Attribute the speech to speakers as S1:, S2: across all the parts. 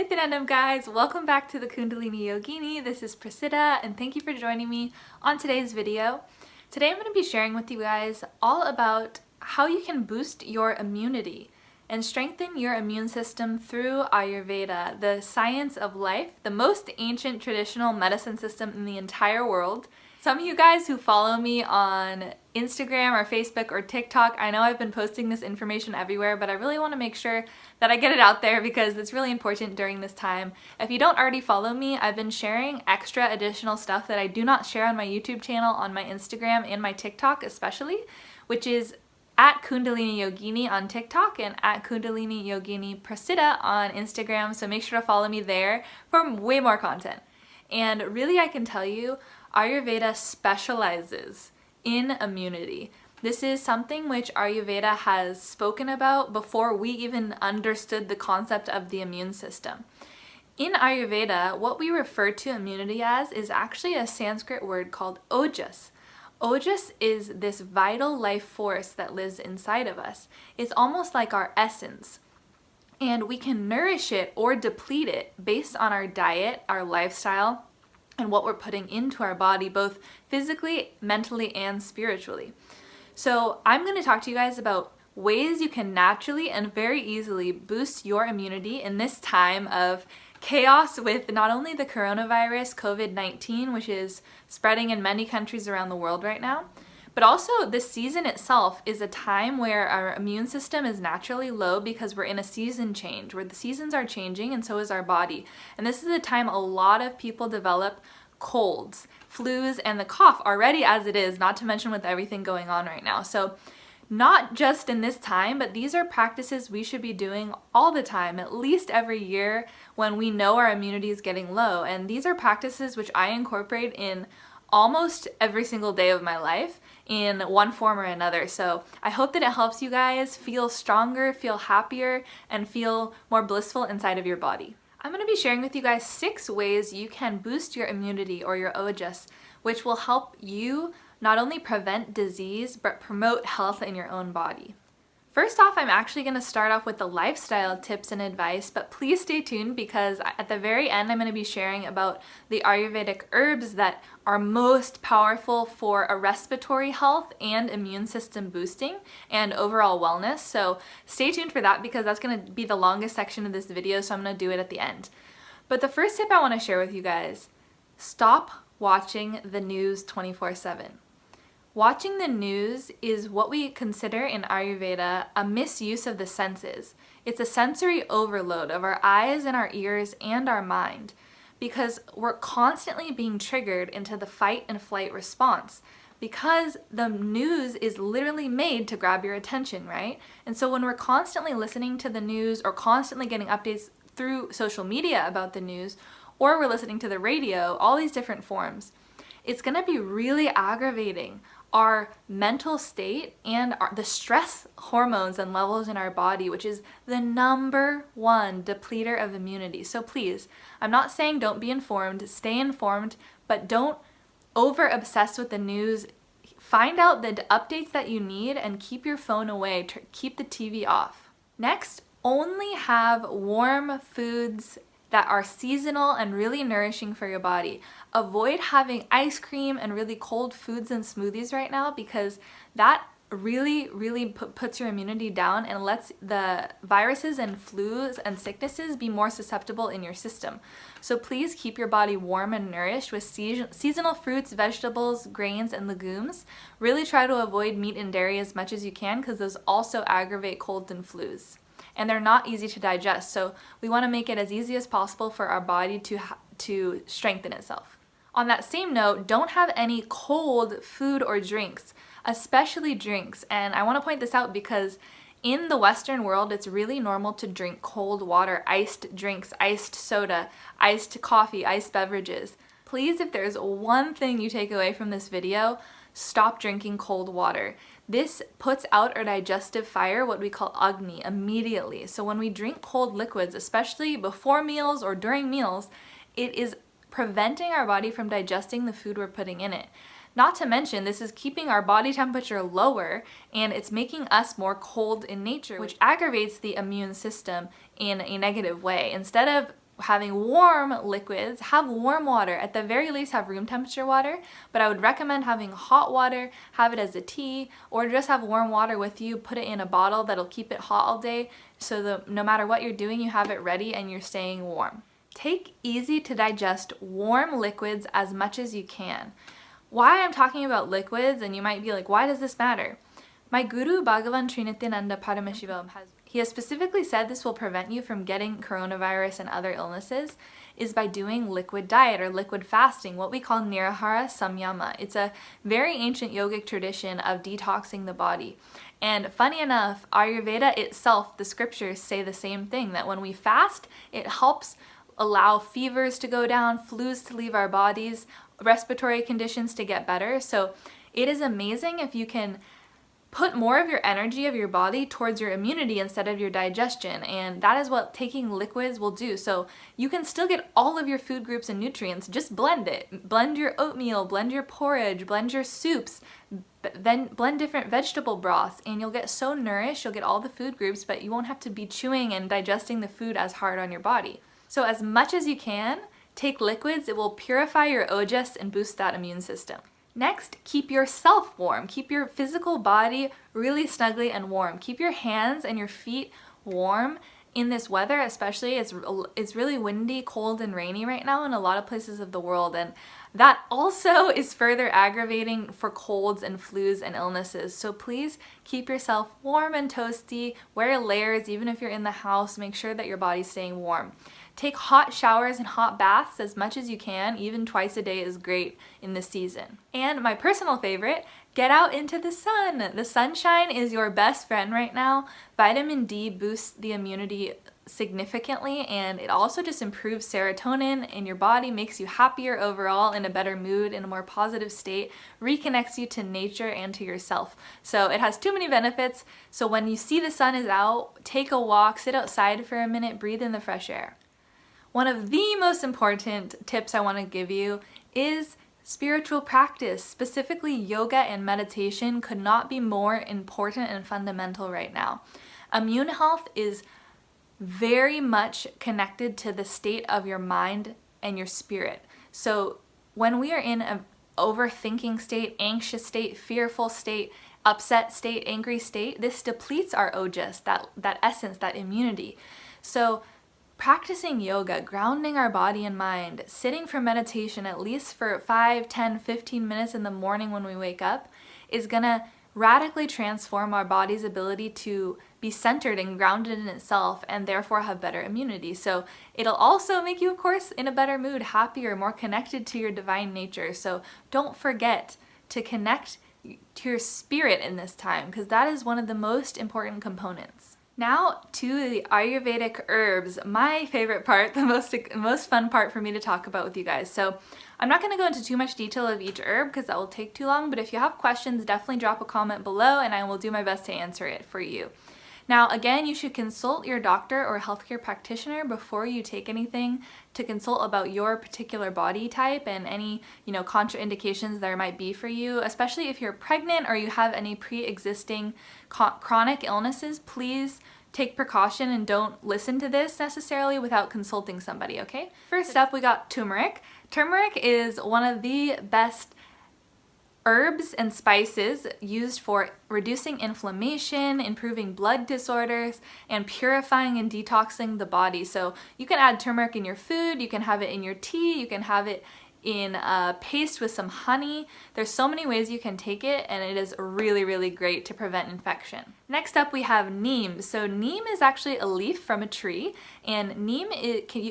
S1: Nityanandam guys, welcome back to the Kundalini Yogini. This is Prasida and thank you for joining me on today's video. Today I'm going to be sharing with you guys all about how you can boost your immunity and strengthen your immune system through Ayurveda, the science of life, the most ancient traditional medicine system in the entire world. Some of you guys who follow me on Instagram or Facebook or TikTok, I know I've been posting this information everywhere, but I really want to make sure that I get it out there because it's really important during this time. If you don't already follow me, I've been sharing extra additional stuff that I do not share on my YouTube channel, on my Instagram, and my TikTok especially, which is at Kundalini Yogini on TikTok and at Kundalini Yogini Prasida on Instagram, so make sure to follow me there for way more content. And really I can tell you, Ayurveda specializes in immunity. This is something which Ayurveda has spoken about before we even understood the concept of the immune system. In Ayurveda, what we refer to immunity as is actually a Sanskrit word called Ojas. Ojas is this vital life force that lives inside of us. It's almost like our essence. And we can nourish it or deplete it based on our diet, our lifestyle, and what we're putting into our body, both physically, mentally, and spiritually. So I'm going to talk to you guys about ways you can naturally and very easily boost your immunity in this time of chaos with not only the coronavirus, COVID-19, which is spreading in many countries around the world right now, but also this season itself is a time where our immune system is naturally low because we're in a season change, where the seasons are changing and so is our body. And this is a time a lot of people develop colds, flus, and the cough already as it is, not to mention with everything going on right now. So not just in this time, but these are practices we should be doing all the time, at least every year when we know our immunity is getting low. And these are practices which I incorporate in almost every single day of my life in one form or another. So I hope that it helps you guys feel stronger, feel happier, and feel more blissful inside of your body. I'm going to be sharing with you guys 6 ways you can boost your immunity or your ojas, which will help you not only prevent disease, but promote health in your own body. First off, I'm actually going to start off with the lifestyle tips and advice, but please stay tuned because at the very end I'm going to be sharing about the Ayurvedic herbs that are most powerful for a respiratory health and immune system boosting and overall wellness. So stay tuned for that because that's going to be the longest section of this video, so I'm going to do it at the end. But the first tip I want to share with you guys, stop watching the news 24/7. Watching the news is what we consider in Ayurveda a misuse of the senses. It's a sensory overload of our eyes and our ears and our mind because we're constantly being triggered into the fight and flight response because the news is literally made to grab your attention, right? And so when we're constantly listening to the news or constantly getting updates through social media about the news, or we're listening to the radio, all these different forms, it's going to be really aggravating our mental state and the stress hormones and levels in our body, which is the #1 depleter of immunity. So please, I'm not saying don't be informed, stay informed, but don't over obsess with the news. Find out the updates that you need and keep your phone away, keep the TV off. Next, only have warm foods that are seasonal and really nourishing for your body. Avoid having ice cream and really cold foods and smoothies right now because that really puts your immunity down and lets the viruses and flus and sicknesses be more susceptible in your system. So please keep your body warm and nourished with seasonal fruits, vegetables, grains, and legumes. Really try to avoid meat and dairy as much as you can because those also aggravate colds and flus. And they're not easy to digest, so we want to make it as easy as possible for our body to strengthen itself. On that same note, don't have any cold food or drinks, especially drinks. And I want to point this out because in the Western world, it's really normal to drink cold water, iced drinks, iced soda, iced coffee, iced beverages. Please, if there's one thing you take away from this video, stop drinking cold water. This puts out our digestive fire, what we call Agni, immediately. So when we drink cold liquids, especially before meals or during meals, it is preventing our body from digesting the food we're putting in it. Not to mention, this is keeping our body temperature lower and it's making us more cold in nature, which aggravates the immune system in a negative way. Instead of having warm liquids, have warm water. At the very least, have room temperature water, but I would recommend having hot water, have it as a tea, or just have warm water with you, put it in a bottle that'll keep it hot all day, so that no matter what you're doing, you have it ready and you're staying warm. Take easy to digest warm liquids as much as you can. Why I'm talking about liquids, and you might be like, why does this matter? My guru Bhagavan Srinityananda Paramashivam has specifically said this will prevent you from getting coronavirus and other illnesses is by doing liquid diet or liquid fasting, what we call Nirahara Samyama. It's a very ancient yogic tradition of detoxing the body. And funny enough, Ayurveda itself, the scriptures say the same thing, that when we fast, it helps allow fevers to go down, flus to leave our bodies, respiratory conditions to get better. So it is amazing if you can put more of your energy of your body towards your immunity instead of your digestion, and that is what taking liquids will do. So you can still get all of your food groups and nutrients, just blend it. Blend your oatmeal, blend your porridge, blend your soups, then blend different vegetable broths, and you'll get so nourished, you'll get all the food groups, but you won't have to be chewing and digesting the food as hard on your body. So as much as you can, take liquids. It will purify your ojas and boost that immune system. Next, keep yourself warm. Keep your physical body really snugly and warm. Keep your hands and your feet warm in this weather, especially. It's really windy, cold, and rainy right now in a lot of places of the world, and that also is further aggravating for colds and flus and illnesses. So please keep yourself warm and toasty. Wear layers even if you're in the house. Make sure that your body's staying warm. Take hot showers and hot baths as much as you can. Even twice a day is great in this season. And my personal favorite, get out into the sun. The sunshine is your best friend right now. Vitamin D boosts the immunity significantly, and it also just improves serotonin in your body, makes you happier overall, in a better mood, in a more positive state, reconnects you to nature and to yourself. So it has too many benefits. So when you see the sun is out, take a walk, sit outside for a minute, breathe in the fresh air. One of the most important tips I want to give you is spiritual practice. Specifically, yoga and meditation could not be more important and fundamental right now. Immune health is very much connected to the state of your mind and your spirit. So when we are in an overthinking state, anxious state, fearful state, upset state, angry state, this depletes our ojas, that essence, that immunity. So practicing yoga, grounding our body and mind, sitting for meditation at least for 5, 10, 15 minutes in the morning when we wake up is gonna radically transform our body's ability to be centered and grounded in itself and therefore have better immunity. So it'll also make you, of course, in a better mood, happier, more connected to your divine nature. So don't forget to connect to your spirit in this time, because that is one of the most important components. Now to the Ayurvedic herbs, my favorite part, the most fun part for me to talk about with you guys. So I'm not going to go into too much detail of each herb because that will take too long, but if you have questions, definitely drop a comment below and I will do my best to answer it for you. Now, again, you should consult your doctor or healthcare practitioner before you take anything, to consult about your particular body type and any, contraindications there might be for you, especially if you're pregnant or you have any pre-existing chronic illnesses. Please take precaution and don't listen to this necessarily without consulting somebody, okay? First up, we got turmeric. Turmeric is one of the best herbs and spices used for reducing inflammation, improving blood disorders, and purifying and detoxing the body. So you can add turmeric in your food, you can have it in your tea, you can have it in a paste with some honey. There's so many ways you can take it, and it is really, really great to prevent infection. Next up, we have neem. So neem is actually a leaf from a tree, and neem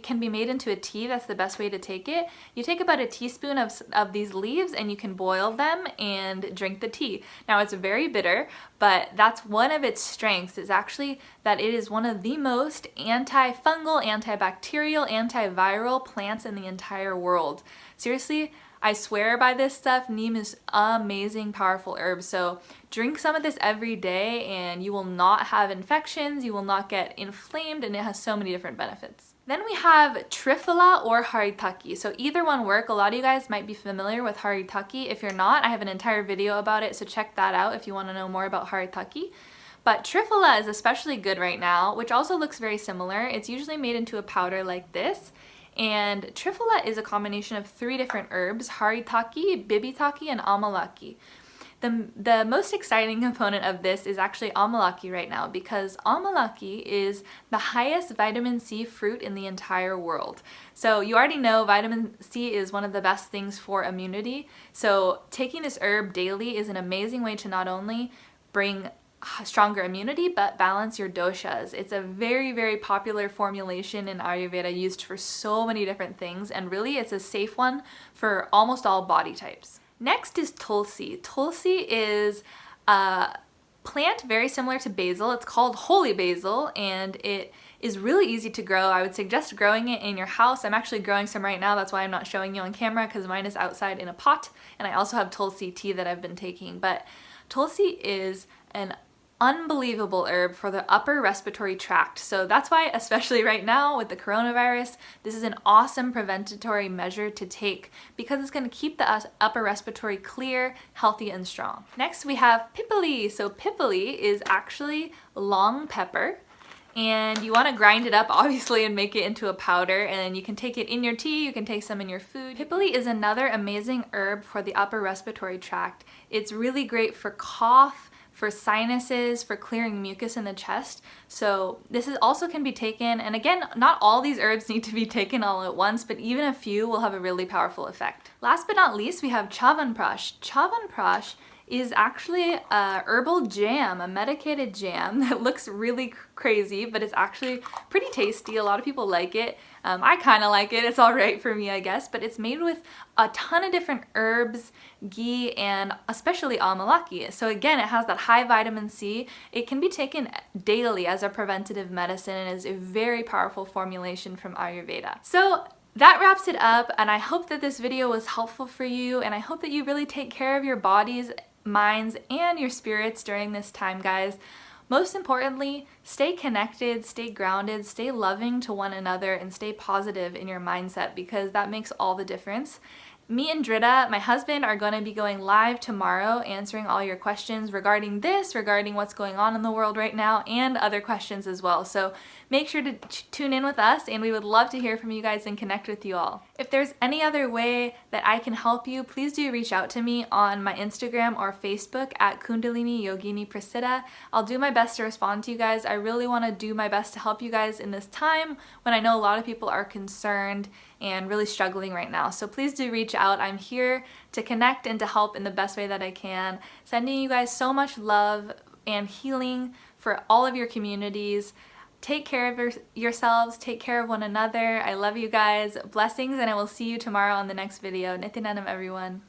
S1: can be made into a tea. That's the best way to take it. You take about a teaspoon of these leaves and you can boil them and drink the tea. Now it's very bitter, but that's one of its strengths, is actually that it is one of the most antifungal, antibacterial, antiviral plants in the entire world. Seriously, I swear by this stuff. Neem is amazing, powerful herb. So drink some of this every day and you will not have infections, you will not get inflamed, and it has so many different benefits. Then we have Triphala or Haritaki. So either one work. A lot of you guys might be familiar with Haritaki. If you're not, I have an entire video about it, so check that out if you want to know more about Haritaki. But Triphala is especially good right now, which also looks very similar. It's usually made into a powder like this. And Triphala is a combination of 3 different herbs: Haritaki, Bibitaki, and Amalaki. The most exciting component of this is actually Amalaki right now, because Amalaki is the highest vitamin C fruit in the entire world. So you already know vitamin C is one of the best things for immunity. So taking this herb daily is an amazing way to not only bring stronger immunity, but balance your doshas. It's a very, very popular formulation in Ayurveda, used for so many different things, and really it's a safe one for almost all body types. Next is Tulsi. Tulsi is a plant very similar to basil. It's called holy basil, and it is really easy to grow. I would suggest growing it in your house. I'm actually growing some right now. That's why I'm not showing you on camera, because mine is outside in a pot, and I also have Tulsi tea that I've been taking. But Tulsi is an unbelievable herb for the upper respiratory tract. So that's why, especially right now with the coronavirus, this is an awesome preventatory measure to take, because it's going to keep the upper respiratory clear, healthy, and strong. Next we have Pippali. So Pippali is actually long pepper, and you want to grind it up obviously and make it into a powder, and then you can take it in your tea, you can take some in your food. Pippali is another amazing herb for the upper respiratory tract. It's really great for cough, for sinuses, for clearing mucus in the chest. So this is also can be taken, and again, not all these herbs need to be taken all at once, but even a few will have a really powerful effect. Last but not least, we have Chavanprash. Chavanprash is actually a herbal jam, a medicated jam that looks really crazy, but it's actually pretty tasty. A lot of people like it. I kind of like it. It's all right for me, I guess, but it's made with a ton of different herbs, ghee, and especially amalaki. So again, it has that high vitamin C. It can be taken daily as a preventative medicine and is a very powerful formulation from Ayurveda. So that wraps it up, and I hope that this video was helpful for you, and I hope that you really take care of your bodies, minds, and your spirits during this time, guys. Most importantly, stay connected, stay grounded, stay loving to one another, and stay positive in your mindset, because that makes all the difference. Me and Drita, my husband, are going to be going live tomorrow answering all your questions regarding this, regarding what's going on in the world right now, and other questions as well. So make sure to tune in with us, and we would love to hear from you guys and connect with you all. If there's any other way that I can help you, please do reach out to me on my Instagram or Facebook at Kundalini Yogini Prasida. I'll do my best to respond to you guys. I really want to do my best to help you guys in this time when I know a lot of people are concerned and really struggling right now. So please do reach out. I'm here to connect and to help in the best way that I can. Sending you guys so much love and healing for all of your communities. Take care of yourselves, take care of one another. I love you guys. Blessings, and I will see you tomorrow on the next video. Nityanandam, everyone.